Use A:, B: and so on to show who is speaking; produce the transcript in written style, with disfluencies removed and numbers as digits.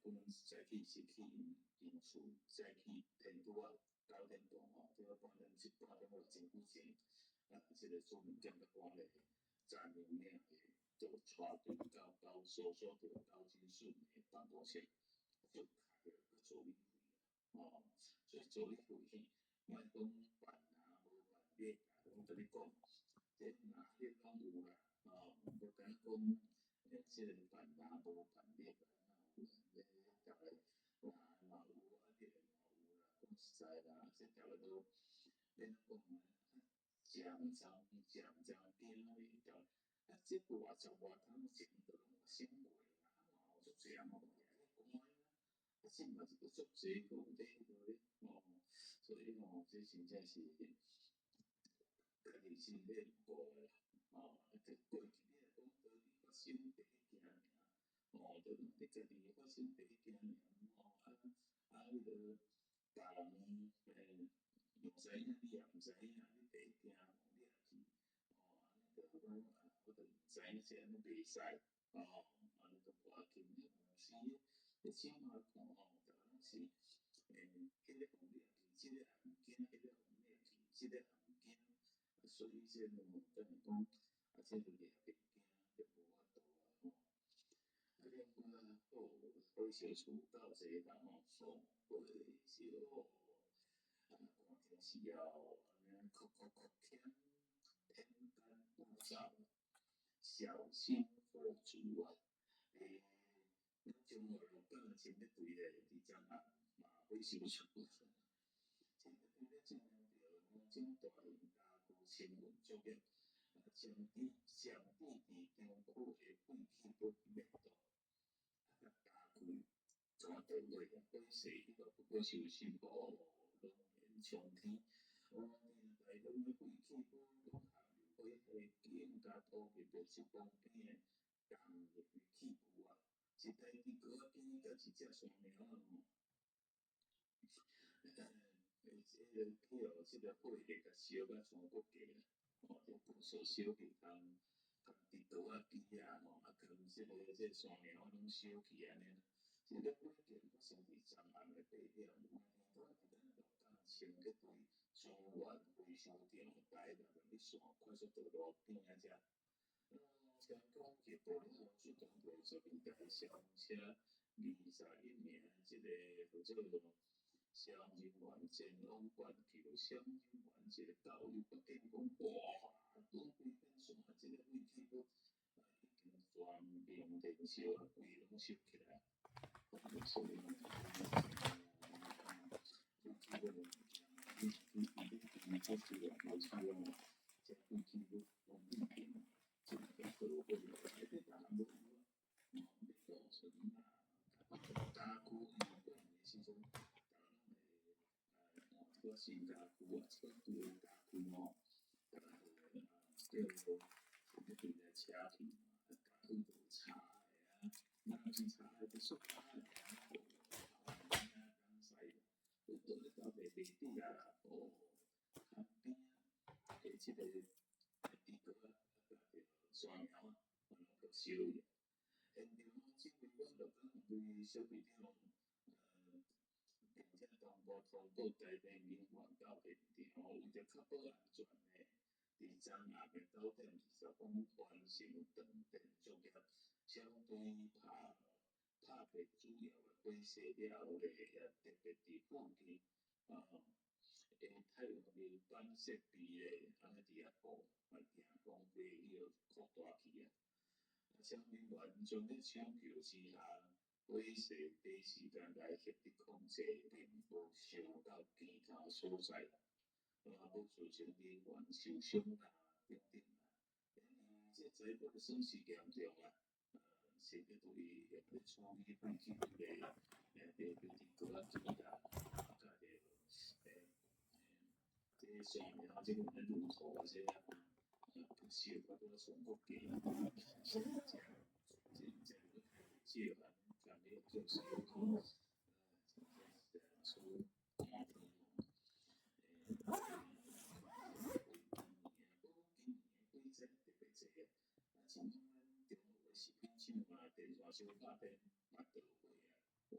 A: 可能是去因厝，再去天拄啊9点半即个半点或真久前，即个做物件甲搬咧，昨暝领就带队到所着高金顺的办公室，就开了个助理会所以助理会莫讲办啊无办理，我甲你讲，这哪里拢有啦，无敢讲即个办啊无办理，哪有逐个嘛有啊，你嘛有啦，讲实在啦，这逐个都免讲啊，渐惊咧，这偌10外天前都拢发生过啦，嘛有足济人讲啊，即嘛是足济个有咧所以这真正是家己心里过啦，过去你若讲倒去发生第一件尔，就你家己发生第一件尔，你着别人毋知影，你也毋知影，你第一件你也去，安尼着讲我着毋知影是安尼袂使，安尼着无要紧，有时你想看逐个拢是迄个互你也去，即个也毋惊，迄个互你也去，即个也毋惊，所以这等于讲，这就掠袂惊，就无法度另外火烧厝够济人火烧，看电视了，安尼哭欠，天干物燥，小心火烛咱中华人讲真要对咧，伫昨暗嘛火烧厝，真要对咧证明着南京大运家居清运作业，上帝伫中区的废弃物灭毒，家居全到位啊，火势你都不小心龙年冲天，大量的废弃物拢下入火海，更加土地变成旁边的工业的气雾啊！一代伫高仔边，甲一只山猫即个火力甲烧甲全国家啦，这高烧烧去通伫高仔边将即个山猫拢烧去安尼。这个火警发生伫昨暗的8点，明天伫咱鹿港清洁队资源回收场台6线快速道路边仔遮。交通局部了出动52台消防车，21名即个叫做消防人员前往灌救消防人员即个教育北京讲哇，拢规片线即个废弃物已经全面燃烧啊，规拢烧起来。所以这是个好事啊！这废弃物拢变平，这个社会内底大人要有啊，要保存啊，家居用过年的时阵，大家拢会换新家具啊，新旧家具叫做对来车去，家具就差的啊，哪是差的，就塑胶的啊，港西啦，倒咧到卖底啊，旁边的即个地沟啊，山苗啊，拢着烧去。现场指挥官就讲对消费者并且同步通报该地人员到现场，为着确保安全呢，伫昨暗的9:20分完成断电作业。消防队拍灭主要的火势了后咧，也特别伫附近太阳能板设备咧，安尼伫遐顾，惊讲袂晓扩大去啊。消防人员全力抢救之下，火势第一时间来协助控制，并无烧到其他所在，无造成人员受伤啦等等啦。这财物损失严重啊！是要对咧处理废弃物咧，伫高仔边啦，这山苗即个路途啊，这烧到都全国家，真正要借番干咧就是出大题目。今年火灾特别济啊，像咱中国的食品厂啊，电线烧拍片嘛着火啊，